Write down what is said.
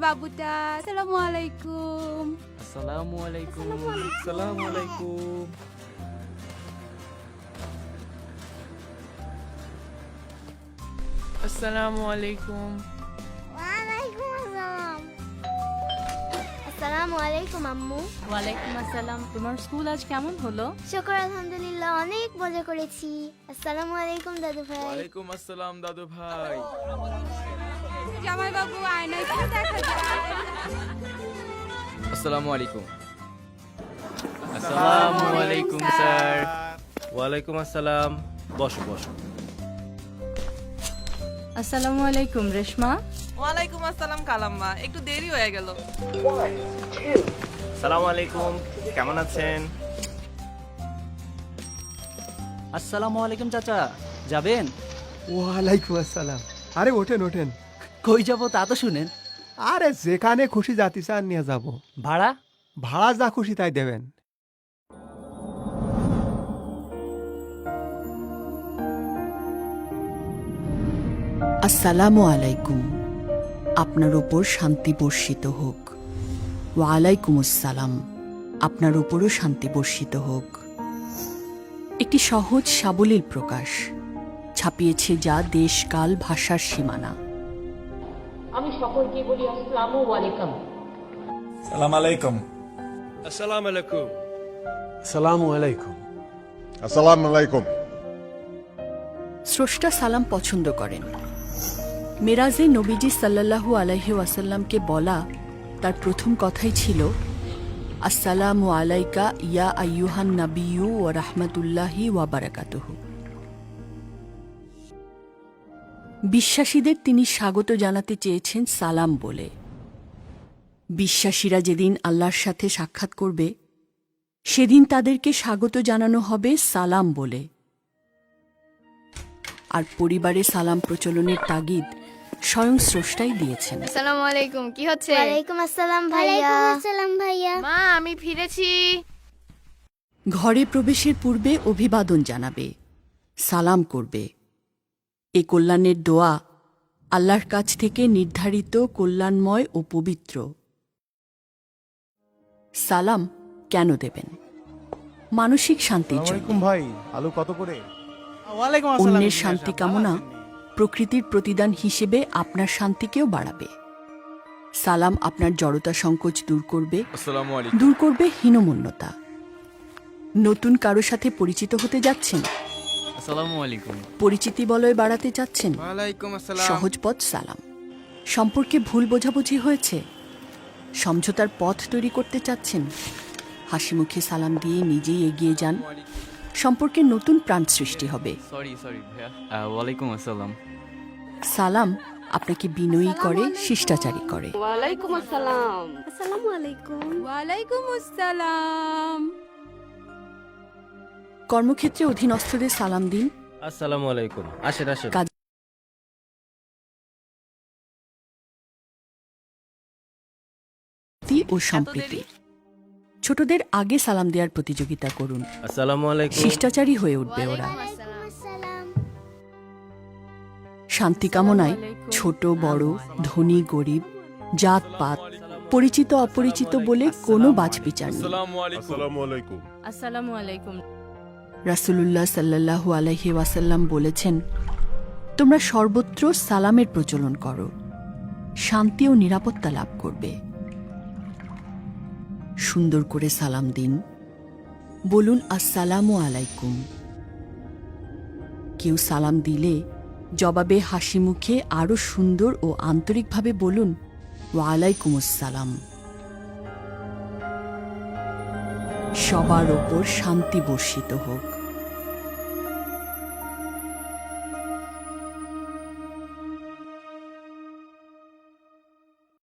বাবুটা। আসসালামু আলাইকুম। আসসালামু আলাইকুম। আসসালামু আলাইকুম। আসসালামু আলাইকুম। ওয়ালাইকুম আসসালাম। আসসালামু আলাইকুম আম্মু। ওয়ালাইকুম আসসালাম। তোমার স্কুল আজ কেমন হলো? শুকর আলহামদুলিল্লাহ, অনেক মজা করেছি। আসসালামু আলাইকুম দাদু ভাই। ওয়ালাইকুম আসসালাম দাদু ভাই। জামাই বাবু আয়নায় কি দেখা যায়? আসসালামু আলাইকুম। আসসালামু আলাইকুম স্যার। ওয়ালাইকুম আসসালাম। বসো বসো। আসসালামু আলাইকুম রেশমা। ওয়ালাইকুম আসসালাম কালাম্মা, একটু দেরি হয়ে গেল। সালাম আলাইকুম, কেমন আছেন? আসসালামু আলাইকুম চাচা, যাবেন? ওয়ালাইকুম আসসালাম। আরে ওঠেন ওঠেন। কই যাব তা তো শুনেন। আরে যেখানে খুশি জাতি চান নিয়ে যাব। ভাড়া? ভাড়া যা খুশি তাই দেবেন। আসসালামু আলাইকুম। আপনার ওপর শান্তি বর্ষিত হোক। ওয়ালাইকুম আসসালাম। আপনার ওপরও শান্তি বর্ষিত হোক। একটি সহজ সাবলীল প্রকাশ, ছাপিয়েছে যা দেশকাল ভাষার সীমানা। আমি সকলকে বলি আসসালামু আলাইকুম। সালাম আলাইকুম। আসসালামু আলাইকুম। আসসালামু আলাইকুম। আসসালামু আলাইকুম। স্রষ্টা সালাম পছন্দ করেন। মেরাজে নবীজি সাল্লাল্লাহু আলাইহি ওয়াসাল্লামকে বলা তার প্রথম কথাই ছিল, আসসালামু আলাইকা ইয়া আইয়ুহান নাবিয়্যু ওয়া রাহমাতুল্লাহি ওয়া বারাকাতুহু। বিশ্বাসীদের তিনি স্বাগত জানাতে চেয়েছেন সালাম বলে। বিশ্বাসীরা যেদিন আল্লাহর সাথে সাক্ষাৎ করবে সেদিন তাদেরকে স্বাগত জানানো হবে সালাম বলে। আর পরিবারে সালাম প্রচলনের তাগিদ স্বয়ং স্রষ্টাই দিয়েছেন। আসসালামু আলাইকুম। কি হচ্ছে? ওয়ালাইকুম আসসালাম ভাইয়া। আসসালাম ভাইয়া। মা আমি ফিরেছি। ঘরে প্রবেশের পূর্বে অভিবাদন জানাবে, সালাম করবে। এ কল্যাণের দোয়া আল্লাহর কাছ থেকে নির্ধারিত কল্যাণময় ও পবিত্র। সালাম কেন দেবেন? মানসিক শান্তির জন্য। ভাই, আলু কত করে? অন্যের শান্তি কামনা প্রকৃতির প্রতিদান হিসেবে আপনার শান্তিকেও বাড়াবে। সালাম আপনার জড়তা সংকোচ দূর করবে, আসসালামু আলাইকুম। দূর করবে হীনমন্যতা। নতুন কারো সাথে পরিচিত হতে যাচ্ছেন, আসসালামু আলাইকুম। পরিচিতি বলয় বাড়াতে চাচ্ছেন, ওয়ালাইকুম আসসালাম। সহজ পথ সালাম। সম্পর্কে ভুল বোঝাবুঝি হয়েছে, সমঝোতার পথ তৈরি করতে চাচ্ছেন, হাসি মুখে সালাম দিয়ে নিজেই এগিয়ে যান। সম্পর্কে নতুন প্রাণ সৃষ্টি হবে। সরি ভাইয়া। ওয়ালাইকুম আসসালাম। সালাম আপনাকে বিনয়ী করে, শিষ্টাচারী করে। ওয়ালাইকুম আসসালাম। আসসালামু আলাইকুম। ওয়ালাইকুম আসসালাম। কর্মক্ষেত্রে অধীনস্থদের সালাম দিন। আসসালামু আলাইকুম। আসেন আসেন। ও সম্প্রীতি। ছোটদের আগে সালাম দেওয়ার প্রতিযোগিতা করুন, আসসালামু আলাইকুম। শিষ্টাচারী হয়ে উঠবে ওরা। আসসালাম। শান্তি কামনায় ছোট বড়, ধনী গরিব, জাত পাত, পরিচিত অপরিচিত বলে কোনো বাছবিচার নেই। আসসালামু আলাইকুম। আসসালামু আলাইকুম। রাসূলুল্লাহ সাল্লাল্লাহু আলাইহি ওয়াসাল্লাম বলেছেন, তোমরা সর্বত্র সালামের প্রচলন করো, শান্তি ও নিরাপত্তা লাভ করবে। সুন্দর করে সালাম দিন, বলুন আসসালামু আলাইকুম। কেউ সালাম দিলে জবাবে হাসি মুখে আরো সুন্দর ও আন্তরিকভাবে বলুন ওয়ালাইকুম আসসালাম। সবার ওপর শান্তি বর্ষিত হোক।